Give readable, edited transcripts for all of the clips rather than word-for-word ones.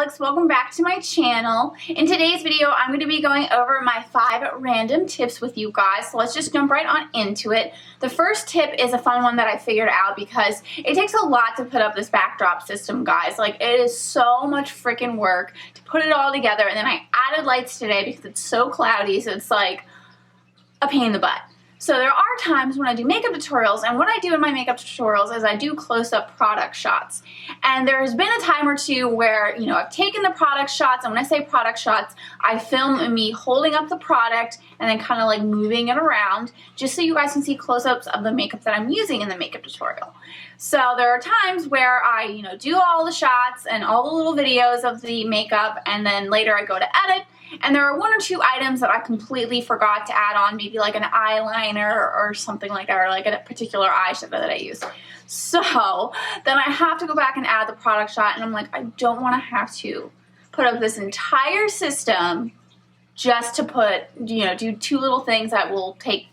Alex, welcome back to my channel. In today's video, I'm going to be going over my 5 random tips with you guys, so let's just jump right on into it. The first tip is a fun one that I figured out because it takes a lot to put up this backdrop system, guys. Like, it is so much freaking work to put it all together, and then I added lights today because it's so cloudy, so it's like a pain in the butt. So there are times when I do makeup tutorials, and what I do in my makeup tutorials is I do close-up product shots. And there's been a time or two where, you know, I've taken the product shots, and when I say product shots, I film me holding up the product and then kind of like moving it around just so you guys can see close-ups of the makeup that I'm using in the makeup tutorial. So there are times where I, you know, do all the shots and all the little videos of the makeup, and then later I go to edit. And there are 1 or 2 items that I completely forgot to add on, maybe like an eyeliner or something like that, or like a particular eyeshadow that I use. So then I have to go back and add the product shot, and I'm like, I don't want to have to put up this entire system just to put, you know, do 2 little things that will take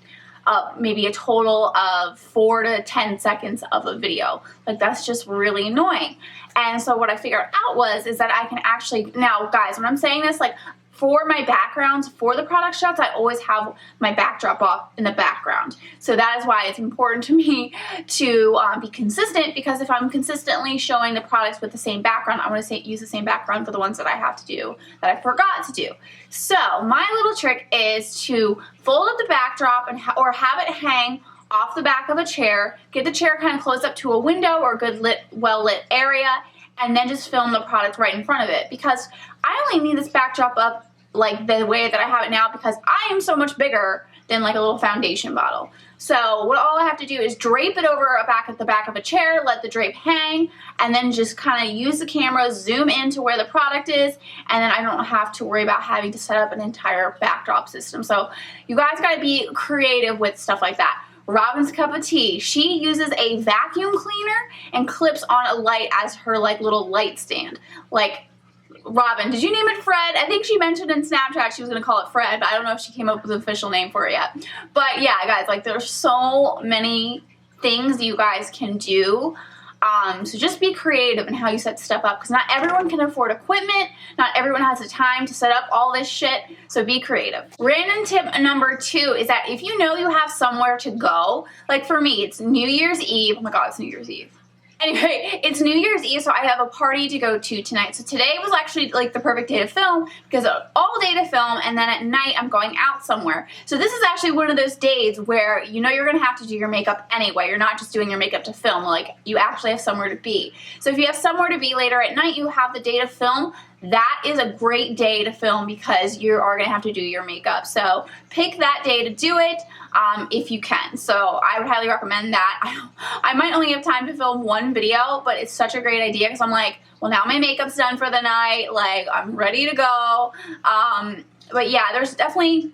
maybe a total of 4 to 10 seconds of a video. Like, that's just really annoying. And so what I figured out is that I can actually, now guys, when I'm saying this, like, for my backgrounds, for the product shots, I always have my backdrop off in the background. So that is why it's important to me to be consistent, because if I'm consistently showing the products with the same background, I want to use the same background for the ones that I have to do, that I forgot to do. So my little trick is to fold up the backdrop and or have it hang off the back of a chair, get the chair kind of close up to a window or a good well-lit area, and then just film the product right in front of it, because I only need this backdrop up like the way that I have it now because I am so much bigger than like a little foundation bottle. So all I have to do is drape it over at the back of a chair, let the drape hang, and then just kind of use the camera, zoom into where the product is, and then I don't have to worry about having to set up an entire backdrop system. So you guys got to be creative with stuff like that. Robin's cup of tea. She uses a vacuum cleaner and clips on a light as her like little light stand. Like, Robin, did you name it Fred? I think she mentioned in Snapchat she was going to call it Fred, but I don't know if she came up with an official name for it yet. But yeah, guys, like, there's so many things you guys can do. So just be creative in how you set stuff up, because not everyone can afford equipment. Not everyone has the time to set up all this shit. So be creative. Random tip number 2 is that if you know you have somewhere to go, like for me, it's New Year's Eve. Oh my God, it's New Year's Eve. Anyway, it's New Year's Eve, so I have a party to go to tonight. So today was actually like the perfect day to film, because all day to film, and then at night I'm going out somewhere. So this is actually one of those days where you know you're going to have to do your makeup anyway. You're not just doing your makeup to film, like you actually have somewhere to be. So if you have somewhere to be later at night, you have the day to film. That is a great day to film because you are going to have to do your makeup. So pick that day to do it if you can. So I would highly recommend that. I might only have time to film 1 video, but it's such a great idea because I'm like, well, now my makeup's done for the night. Like, I'm ready to go. But yeah, there's definitely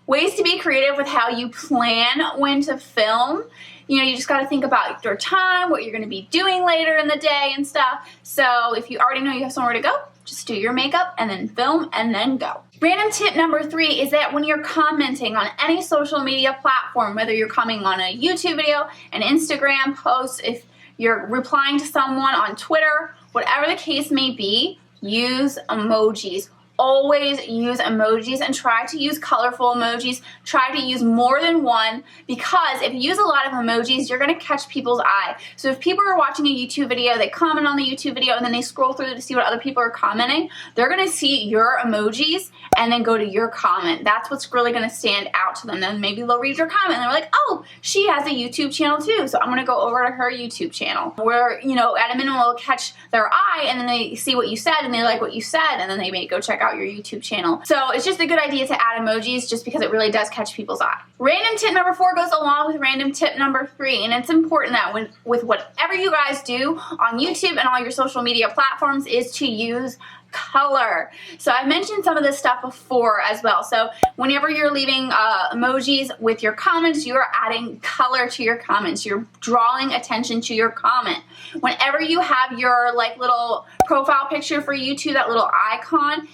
ways to be creative with how you plan when to film. You know, you just got to think about your time, what you're going to be doing later in the day and stuff. So if you already know you have somewhere to go, just do your makeup and then film and then go. Random tip number 3 is that when you're commenting on any social media platform, whether you're commenting on a YouTube video, an Instagram post, if you're replying to someone on Twitter, whatever the case may be, use emojis. Always use emojis, and try to use colorful emojis. Try to use more than 1, because if you use a lot of emojis, you're going to catch people's eye. So if people are watching a YouTube video, they comment on the YouTube video, and then they scroll through to see what other people are commenting, they're going to see your emojis and then go to your comment. That's what's really going to stand out to them. Then maybe they'll read your comment and they're like, oh, she has a YouTube channel too, so I'm going to go over to her YouTube channel. Where, you know, at a minimum, it'll catch their eye, and then they see what you said and they like what you said, and then they may go check out your YouTube channel. So it's just a good idea to add emojis just because it really does catch people's eye. Random tip number 4 goes along with random tip number 3, and it's important that with whatever you guys do on YouTube and all your social media platforms is to use color. So I mentioned some of this stuff before as well. So whenever you're leaving emojis with your comments, you're adding color to your comments. You're drawing attention to your comment. Whenever you have your like little profile picture for YouTube, that little icon,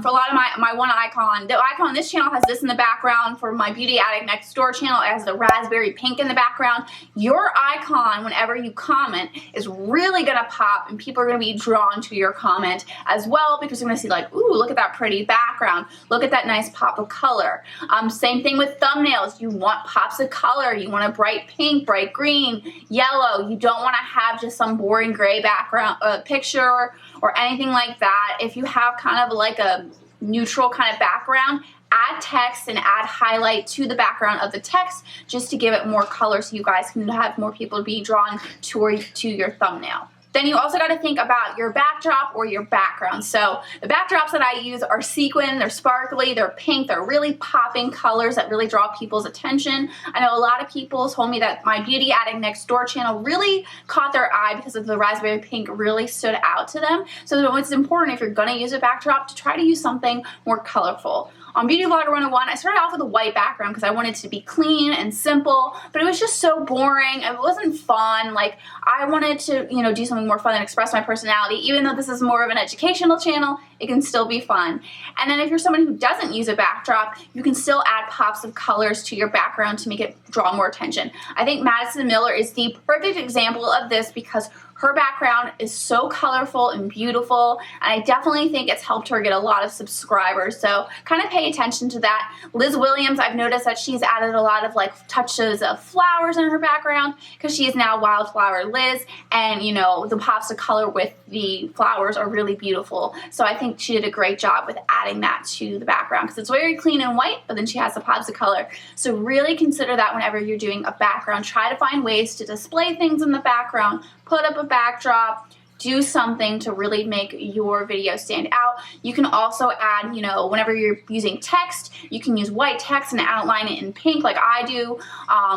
for a lot of my one icon, the icon on this channel has this in the background. For my Beauty Addict Next Door channel, it has the raspberry pink in the background. Your icon, whenever you comment, is really gonna pop, and people are gonna be drawn to your comment as well, because they're gonna see like, ooh, look at that pretty background. Look at that nice pop of color. Same thing with thumbnails. You want pops of color. You want a bright pink, bright green, yellow. You don't wanna have just some boring gray background picture or anything like that. If you have kind of like a neutral kind of background, add text and add highlight to the background of the text just to give it more color so you guys can have more people be drawn to your thumbnail. Then you also got to think about your backdrop or your background. So the backdrops that I use are sequin, they're sparkly, they're pink, they're really popping colors that really draw people's attention. I know a lot of people told me that my Beauty Addict Next Door channel really caught their eye because of the raspberry pink really stood out to them. So it's important, if you're going to use a backdrop, to try to use something more colorful. On Beauty Vlogger 101, I started off with a white background because I wanted to be clean and simple, but it was just so boring. It wasn't fun. Like, I wanted to, you know, do something more fun and express my personality. Even though this is more of an educational channel, it can still be fun. And then if you're someone who doesn't use a backdrop, you can still add pops of colors to your background to make it draw more attention. I think Madison Miller is the perfect example of this because her background is so colorful and beautiful, and I definitely think it's helped her get a lot of subscribers, so kind of pay attention to that. Liz Williams, I've noticed that she's added a lot of like touches of flowers in her background because she is now Wildflower Liz, and you know, the pops of color with the flowers are really beautiful, so I think she did a great job with adding that to the background because it's very clean and white, but then she has the pops of color. So really consider that whenever you're doing a background. Try to find ways to display things in the background, put up a backdrop, do something to really make your video stand out. You can also add, you know, whenever you're using text, you can use white text and outline it in pink like I do,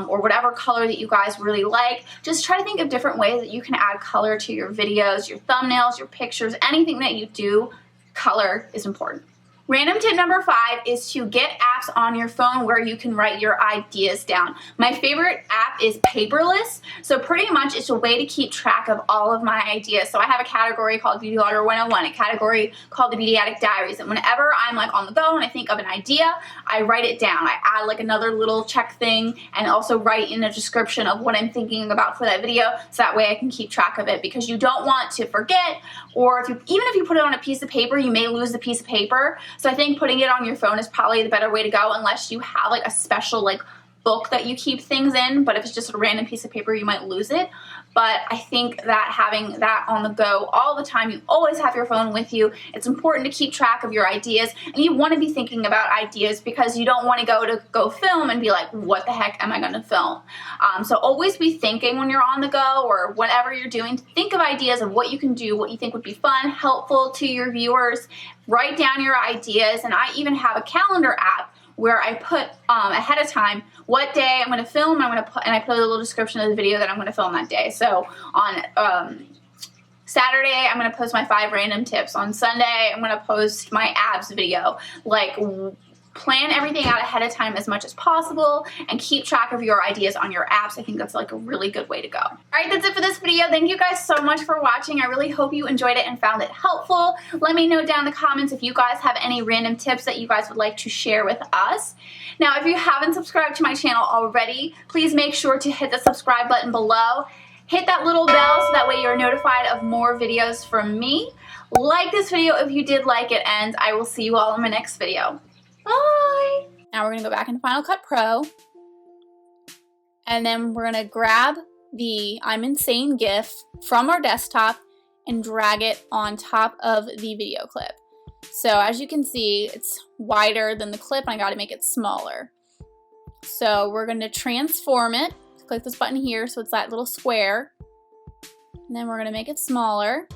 or whatever color that you guys really like. Just try to think of different ways that you can add color to your videos, your thumbnails, your pictures, anything that you do. Color is important. Random tip number 5 is to get apps on your phone where you can write your ideas down. My favorite app is Paperless, so pretty much it's a way to keep track of all of my ideas. So I have a category called Beauty Vlogger 101, a category called the Beauty Addict Diaries, and whenever I'm like on the go and I think of an idea, I write it down. I add like another little check thing and also write in a description of what I'm thinking about for that video, so that way I can keep track of it, because you don't want to forget, or even if you put it on a piece of paper, you may lose the piece of paper. So I think putting it on your phone is probably the better way to go, unless you have like a special like book that you keep things in. But if it's just a random piece of paper, you might lose it. But I think that having that on the go all the time, you always have your phone with you. It's important to keep track of your ideas, and you want to be thinking about ideas because you don't want to go film and be like, what the heck am I going to film? So always be thinking when you're on the go or whatever you're doing. Think of ideas of what you can do, what you think would be fun, helpful to your viewers. Write down your ideas, and I even have a calendar app where I put ahead of time what day I'm going to film. And I put a little description of the video that I'm going to film that day. So on Saturday, I'm going to post my 5 random tips. On Sunday, I'm going to post my abs video. Like, plan everything out ahead of time as much as possible and keep track of your ideas on your apps. I think that's like a really good way to go. All right, that's it for this video. Thank you guys so much for watching. I really hope you enjoyed it and found it helpful. Let me know down in the comments if you guys have any random tips that you guys would like to share with us. Now, if you haven't subscribed to my channel already, please make sure to hit the subscribe button below. Hit that little bell so that way you're notified of more videos from me. Like this video if you did like it, and I will see you all in my next video. Bye! Now we're going to go back into Final Cut Pro, and then we're going to grab the I'm Insane GIF from our desktop and drag it on top of the video clip. So as you can see, it's wider than the clip, and I got to make it smaller. So we're going to transform it. Click this button here so it's that little square, and then we're going to make it smaller.